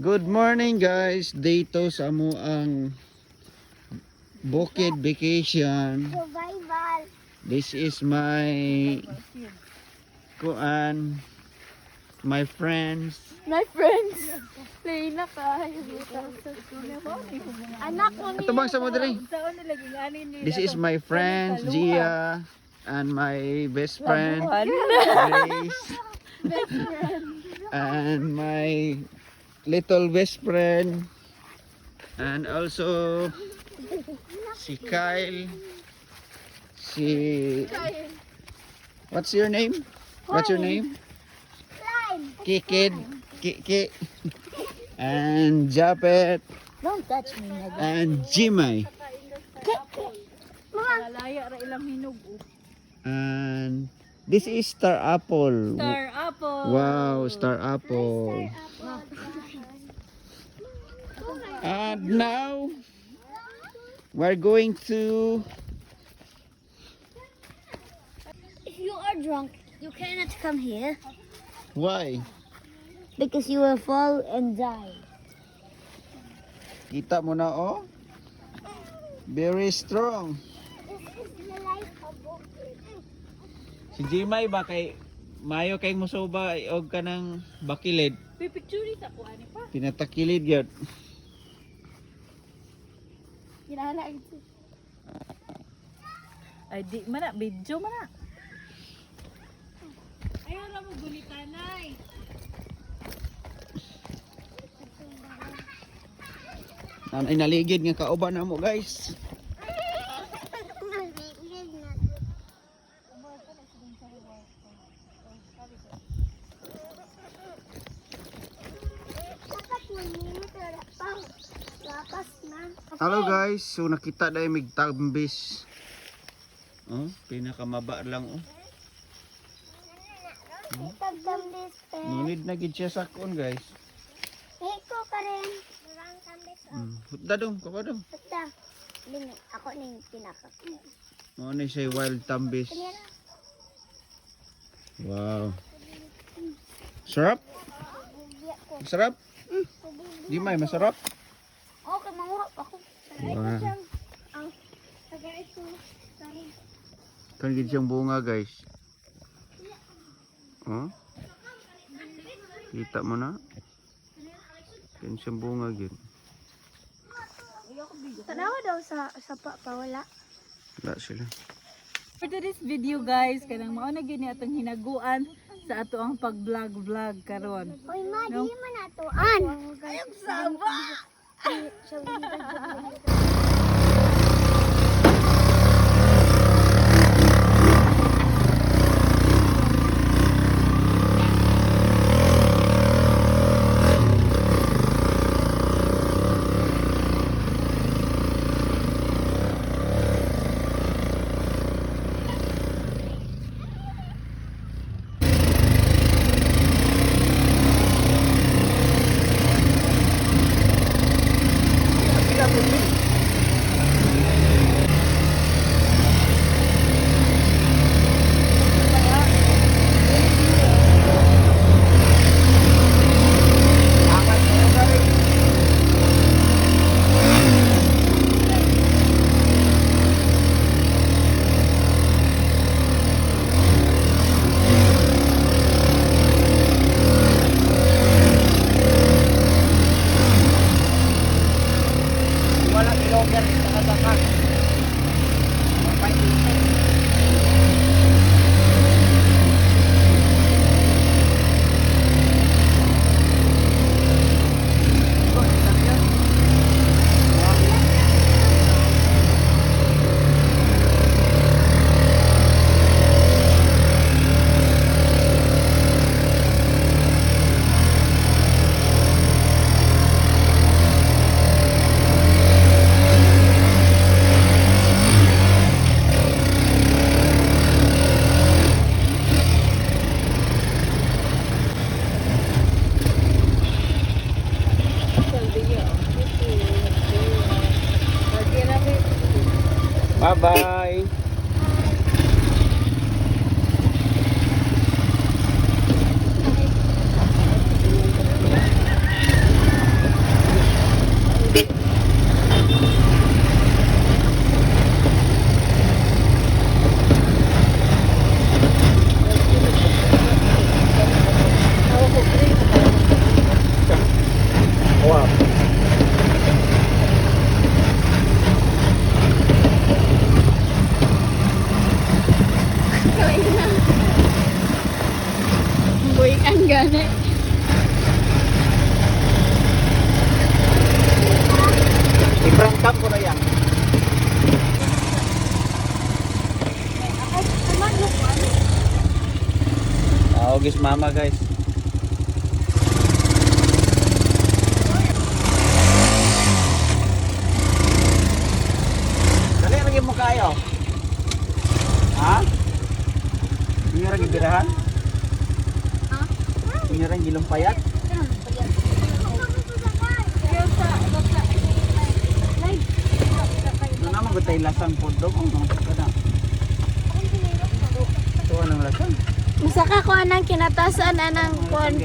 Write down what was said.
Good morning guys. Dito sa amo ang Bukid vacation. Survival. This is my my friends. My friends. Play na kayo. Anak ko Ato bang sa mo diri? This is my friends Gia and my best friend Grace Best friend. and my little best friend and also si Kyle, what's your name? What's your name? Kikid, Kiki, and Japet, Don't touch me. and Jimay, Malaya ra ilang hinog. and this is Star Apple. Star apple. Wow, Star Apple. And now we're going to If you are drunk, you cannot come here why? because you will fall and die. Kita mo na oh. Very strong. This is the life of Bukid. Si Jimay ba kay mayo kay musuba og kanang bakilid. Pipicture sa ko ani pa. Pinatakilid gyud. Kilala ito. Ay di man na video man na. Ayaw ra mo gulitanay. Ay naligid nga kauban na mo guys. Hello guys, so nakita dahil may tambis. Oh, pinakamaba lang oh. Ngunid na gid siya sakon guys. Iko ka rin. Marang tambis. Hutda dong, kapa dong. Basta. Ako na yung pinaka. Mo ni say wild tambis. Wow. Sarap? Sarap? Di may masarap? Okay, mangurap ako. Wow. Ang taga ito. Sorry. Kan gid siyang bunga guys. Oh. Kita mo na? Kan siyang bunga gid. Tanawa daw sa pa wala. Wala sila. For today's video guys, kanang mao na gini atong hinaguan sa ato ang pag-vlog karon. Oy, ma, No? di man atoan. Ayok saba. Wala kilometer sa kasaka. Bye-bye. kiss mama guys. Dali lagi mo kayo. Ha? Hindi lagi birahan? Ha? Hindi lagi gilumpayat? Ano naman gutay lasang po dog? Ano? Kada. Ito anong lasang? Masaka ko anang kinatasan anang kuan